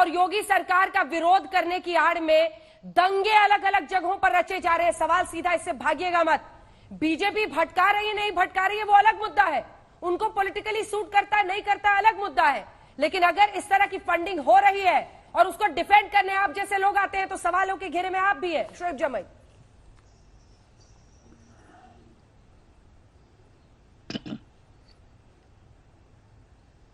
और योगी सरकार का विरोध करने की आड़ में दंगे अलग अलग जगहों पर रचे जा रहे हैं। सवाल सीधा, इससे भागिएगा मत। बीजेपी भटका रही है नहीं भटका रही है वो अलग मुद्दा है, उनको पॉलिटिकली सूट करता है नहीं करता है अलग मुद्दा है, लेकिन अगर इस तरह की फंडिंग हो रही है और उसको डिफेंड करने आप जैसे लोग आते हैं तो सवालों के घेरे में आप भी है। शोएब जमई,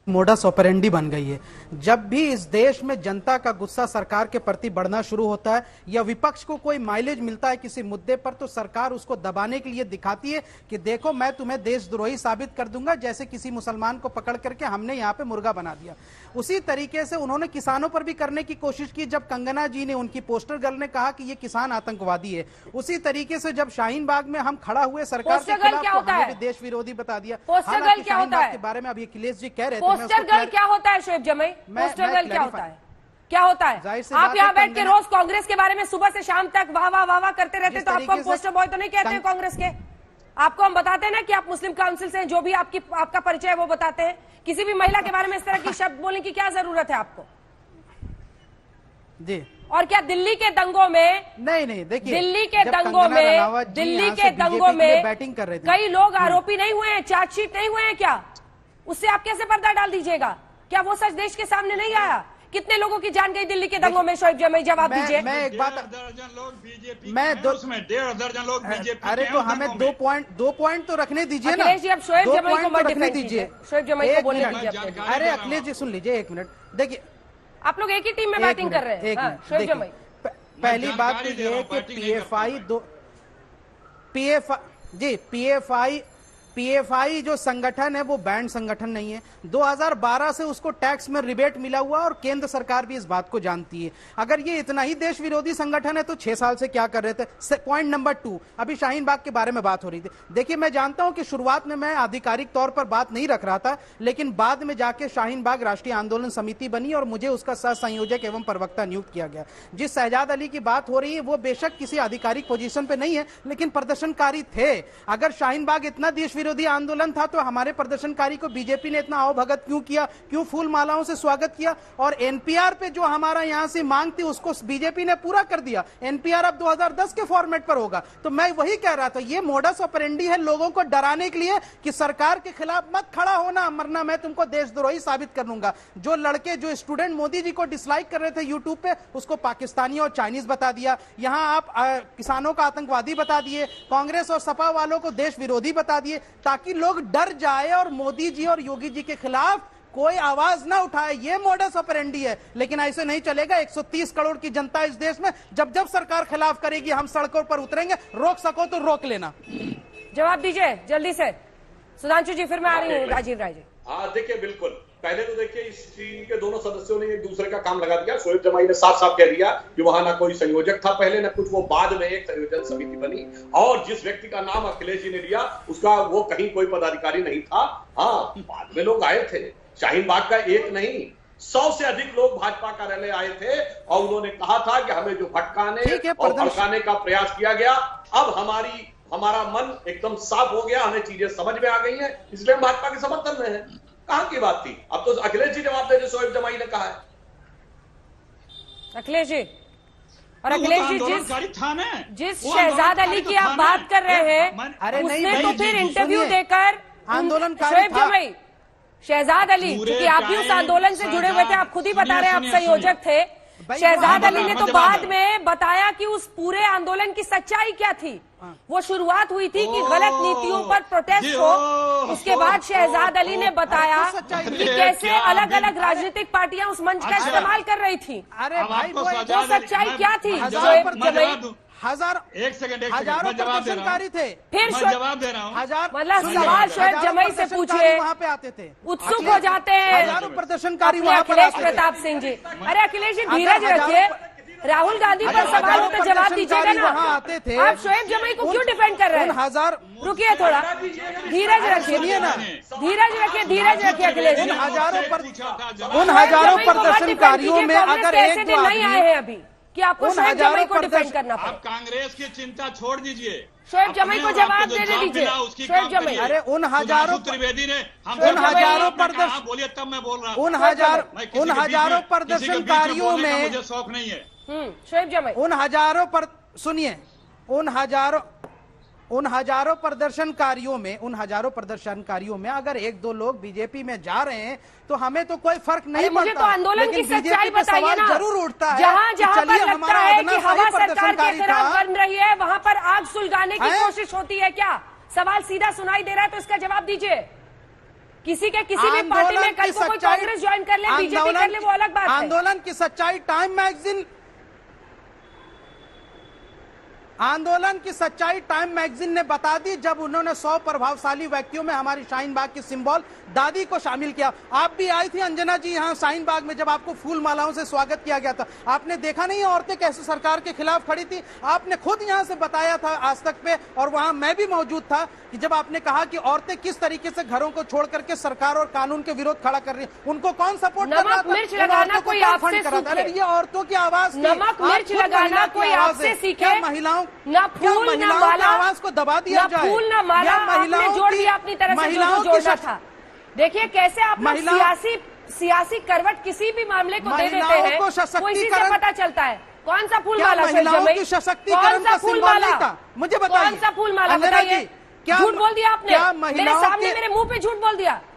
मोडस ऑपरेंडी बन गई है। जब भी इस देश में जनता का गुस्सा सरकार के प्रति बढ़ना शुरू होता है या विपक्ष को कोई माइलेज मिलता है किसी मुद्दे पर, तो सरकार उसको दबाने के लिए दिखाती है कि देखो मैं तुम्हें देशद्रोही साबित कर दूंगा, जैसे किसी मुसलमान को पकड़ करके हमने यहाँ पे मुर्गा बना दिया। उसी तरीके से उन्होंने किसानों पर भी करने की कोशिश की। जब कंगना जी ने, उनकी पोस्टर गर्ल ने कहा कि ये किसान आतंकवादी है, उसी तरीके से जब शाहीन बाग में हम खड़ा हुए सरकार के खिलाफ तो हमें भी देश विरोधी बता दिया। हालांकि शाहीन बाग के बारे में अभी अखिलेश जी कह रहे थे, पोस्टर गर्ल क्या होता है शोएब जमई? पोस्टर गर्ल क्या होता है? क्या होता है? आप यहाँ बैठ के रोज कांग्रेस के बारे में सुबह से शाम तक वाह वाह वाह वाह करते रहते, तो आपको हम पोस्टर बॉय तो नहीं कहते हैं कांग्रेस के? आपको हम बताते हैं ना कि आप मुस्लिम काउंसिल से हैं, जो भी आपका परिचय है वो बताते हैं। किसी भी महिला के बारे में इस तरह की शब्द बोलने की क्या जरूरत है आपको जी? और क्या दिल्ली के दंगों में नहीं देखिए, दिल्ली के दंगों में बैटिंग कर रहे थे, कई लोग आरोपी नहीं हुए हैं, चार्जशीट नहीं हुए हैं क्या? उससे आप कैसे पर्दा डाल दीजिएगा? क्या वो सच देश के सामने नहीं आया? कितने लोगों की जान गई दिल्ली के दंगों में? शोएब जमई जवाब दीजिए। मैं एक बात, 1.5 दर्जन लोग बीजेपी, मैं डेढ़ दर्जन लोग बीजेपी। अरे तो हमें दो पॉइंट तो रखने दीजिए ना। अखिलेश जी अब शोएब जमई को मत रखने दीजिए, शोएब जमई को बोलने दीजिए। अरे अखिलेश जी सुन लीजिए एक मिनट, देखिए आप लोग एक ही टीम में बैटिंग कर रहे हैं। शोएब जमई, पहली बात तो ये है कि पीएफआई जो संगठन है वो बैंड संगठन नहीं है। 2012 से उसको टैक्स में रिबेट मिला हुआ और केंद्र सरकार भी इस बात को जानती है। अगर ये इतना ही देश विरोधी संगठन है तो 6 साल से क्या कर रहे थे? पॉइंट नंबर 2, अभी शाहीन बाग के बारे में बात हो रही थी। देखिए मैं जानता हूं कि शुरुआत में मैं आधिकारिक तौर पर बात नहीं रख रहा था, लेकिन बाद में जाके शाहीन बाग राष्ट्रीय आंदोलन समिति बनी और मुझे उसका सह संयोजक एवं प्रवक्ता नियुक्त किया गया। जिस शहजाद अली की बात हो रही है वो बेशक किसी आधिकारिक पोजीशन पे नहीं है, लेकिन प्रदर्शनकारी थे। अगर शाहीन बाग इतना देश विरोधी आंदोलन था तो हमारे प्रदर्शनकारी को बीजेपी ने इतना आवभगत क्यों किया, क्यों फूल मालाओं से स्वागत किया? और एनपीआर पे जो हमारा यहां से मांग थी उसको बीजेपी ने पूरा कर दिया। एनपीआर अब 2010 के फॉर्मेट पर होगा। तो मैं वही कह रहा था, ये मोडस ऑपरेंडी है लोगों को डराने के लिए कि सरकार के खिलाफ मत खड़ा होना, मरना मैं तुमको देशद्रोही साबित कर लूंगा। जो लड़के, जो स्टूडेंट मोदी जी को डिसलाइक कर रहे थे यूट्यूब पे, उसको पाकिस्तानी और चाइनीज बता दिया। यहां आप किसानों का आतंकवादी बता दिए, कांग्रेस और सपा वालों को देश विरोधी बता दिए, ताकि लोग डर जाए और मोदी जी और योगी जी के खिलाफ कोई आवाज ना उठाए। ये मोडस ऑपरेंडी है, लेकिन ऐसे नहीं चलेगा। 130 करोड़ की जनता इस देश में जब जब सरकार खिलाफ करेगी हम सड़कों पर उतरेंगे। रोक सको तो रोक लेना। जवाब दीजिए जल्दी से। सुधांशु जी फिर मैं आ रही हूँ। राजीव राय जी। हाँ देखिए, बिल्कुल पहले तो देखिए इस टीम के दोनों सदस्यों ने एक दूसरे का काम लगा दिया। शोएब जमाई ने साफ साफ कह दिया कि वहां ना कोई संयोजक था पहले ना कुछ, वो बाद में एक संयोजन समिति बनी और जिस व्यक्ति का नाम अखिलेश जी ने लिया उसका वो कहीं कोई पदाधिकारी नहीं था। हाँ बाद में लोग आए थे, शाहीन बाग का एक नहीं 100 से अधिक लोग भाजपा कार्यालय आए थे और उन्होंने कहा था कि हमें जो भटकाने और भड़काने का प्रयास किया गया, अब हमारा मन एकदम साफ हो गया, हमें चीजें समझ में आ गई हैं, इसलिए हम भाजपा के समर्थन में हैं। कहां की बात थी? अब तो अखिलेश जी जवाब दे जो शोएब जमाई ने कहा है। अखिलेश जी, और अखिलेश जी जिस शहजाद अली की आप तो बात कर रहे हैं उसने तो फिर इंटरव्यू देकर शोएब जमाई, शहजाद अली, क्योंकि आप भी उस आंदोलन से जुड़े हुए थे, आप खुद ही बता रहे हैं आप संयोजक थे। शहजाद अली ने तो बाद में बताया कि उस पूरे आंदोलन की सच्चाई क्या थी। वो शुरुआत हुई थी कि गलत नीतियों पर प्रोटेस्ट हो, उसके बाद शहजाद अली ने बताया कि कैसे अलग अलग राजनीतिक पार्टियां उस मंच का इस्तेमाल कर रही थी। अरे भाई वो सच्चाई क्या थी? हजारों प्रदर्शनकारी थे। फिर जवाब दे रहा हूँ। मतलब सवाल शोएब जमाई से पूछिए, वहाँ पे आते थे, उत्सुक हो जाते हैं हजारों प्रदर्शनकारी वहाँ पर। अखिलेश प्रताप सिंह जी, अरे अखिलेश जी धीरज रखिए, राहुल गांधी पर सवाल हो तो जवाब दीजिएगा ना। आते थे, आप शोएब जमाई को क्यों डिफेंड कर रहे हैं? रुकिए थोड़ा, धीरज रखिए ना, धीरज रखिए अखिलेश जी। उन हजारों प्रदर्शनकारियों में अगर एक दो नहीं आए हैं अभी, कि आपको शोएब जमाई को डिफेंड करना आप पड़े? कांग्रेस की चिंता छोड़ दीजिए, शोएब जमाई को अपने जवाब आप जो देने जॉब दीजिए। मिला उसकी शोएब काम जमाई, करिए। अरे उन हजारों सुधांशु त्रिवेदी ने हम उन हजारों बोलिए तब मैं बोल रहा हूं। उन मैं किसी हजारों के बीच में प्रदर्शनकारियों बोलने का में मुझे शौक नहीं है। शोएब जमाई, सुनिए, उन हजारों प्रदर्शनकारियों में अगर एक दो लोग बीजेपी में जा रहे हैं तो हमें तो कोई फर्क नहीं अरे मुझे पड़ता। तो आंदोलन की लेकिन सच्चाई बीजेपी पे बताइए सवाल ना। जरूर उठता है जहां कि जहां पर चलिए लगता हमारा है कि अदना हवा शाही सरकार के प्रदर्शनकारी खिलाफ था। बन रही है, वहां पर आग सुलगाने की हैं? कोशिश होती है क्या? सवाल सीधा सुनाई दे रहा है तो इसका जवाब दीजिए। किसी भी पार्टी में कल को कोई कांग्रेस ज्वाइन कर ले, बीजेपी कर ले, वो अलग बात है। आंदोलन की सच्चाई टाइम मैगजीन ने बता दी जब उन्होंने 100 प्रभावशाली व्यक्तियों में हमारी शाहीन बाग की सिंबल दादी को शामिल किया। आप भी आई थी अंजना जी यहाँ शाहीन बाग में जब आपको फूल मालाओं से स्वागत किया गया था। आपने देखा नहीं औरतें कैसे सरकार के खिलाफ खड़ी थी? आपने खुद यहाँ से बताया था आज तक पे, और वहां मैं भी मौजूद था कि जब आपने कहा कि औरतें किस तरीके से घरों को छोड़ करके सरकार और कानून के विरोध खड़ा कर रही है, उनको कौन सपोर्ट कर रहा था? मिर्च लगाना कोई आपसे सीखे, ये औरतों की आवाज, नमक मिर्च लगाना कोई आपसे सीखे। महिलाओं ना फूल ना माला, आवाज को दबा दिया ना जाए, फूल ना माला, आपने जोड़ दिया अपनी तरफ से जो जोड़ना था। देखिए कैसे आप लोग सियासी करवट किसी भी मामले को दे देते हैं, वो इसी से पता चलता है। कौन सा फूल माला? महिलाओं की सशक्तिकरण का सिंबल नहीं था? मुझे बताइए, कौन सा फूल माला बताइए? झूठ बोल दिया आपने, मेरे सामने मेरे मुंह पे झूठ बोल दिया।